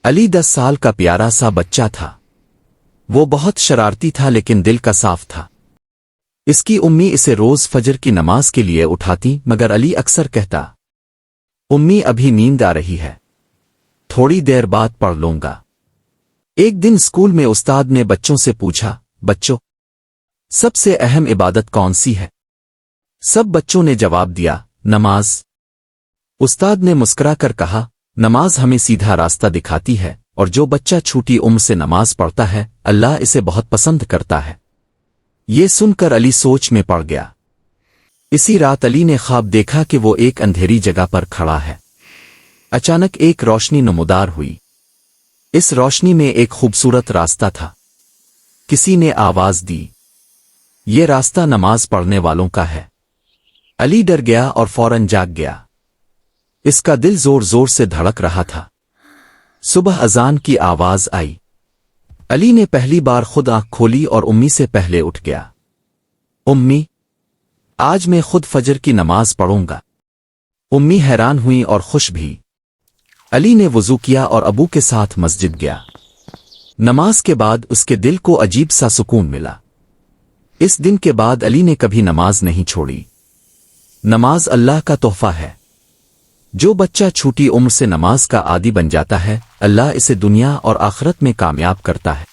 علی 10 سال کا پیارا سا بچہ تھا۔ وہ بہت شرارتی تھا لیکن دل کا صاف تھا۔ اس کی امی اسے روز فجر کی نماز کے لیے اٹھاتی، مگر علی اکثر کہتا، امی ابھی نیند آ رہی ہے، تھوڑی دیر بعد پڑھ لوں گا۔ ایک دن اسکول میں استاد نے بچوں سے پوچھا، بچوں، سب سے اہم عبادت کون سی ہے؟ سب بچوں نے جواب دیا، نماز۔ استاد نے مسکرا کر کہا، نماز ہمیں سیدھا راستہ دکھاتی ہے، اور جو بچہ چھوٹی عمر سے نماز پڑھتا ہے اللہ اسے بہت پسند کرتا ہے۔ یہ سن کر علی سوچ میں پڑ گیا۔ اسی رات علی نے خواب دیکھا کہ وہ ایک اندھیری جگہ پر کھڑا ہے۔ اچانک ایک روشنی نمودار ہوئی۔ اس روشنی میں ایک خوبصورت راستہ تھا۔ کسی نے آواز دی، یہ راستہ نماز پڑھنے والوں کا ہے۔ علی ڈر گیا اور فوراً جاگ گیا۔ اس کا دل زور زور سے دھڑک رہا تھا۔ صبح اذان کی آواز آئی۔ علی نے پہلی بار خود آنکھ کھولی اور امی سے پہلے اٹھ گیا۔ امی، آج میں خود فجر کی نماز پڑھوں گا۔ امی حیران ہوئی اور خوش بھی۔ علی نے وضو کیا اور ابو کے ساتھ مسجد گیا۔ نماز کے بعد اس کے دل کو عجیب سا سکون ملا۔ اس دن کے بعد علی نے کبھی نماز نہیں چھوڑی۔ نماز اللہ کا تحفہ ہے۔ جو بچہ چھوٹی عمر سے نماز کا عادی بن جاتا ہے اللہ اسے دنیا اور آخرت میں کامیاب کرتا ہے۔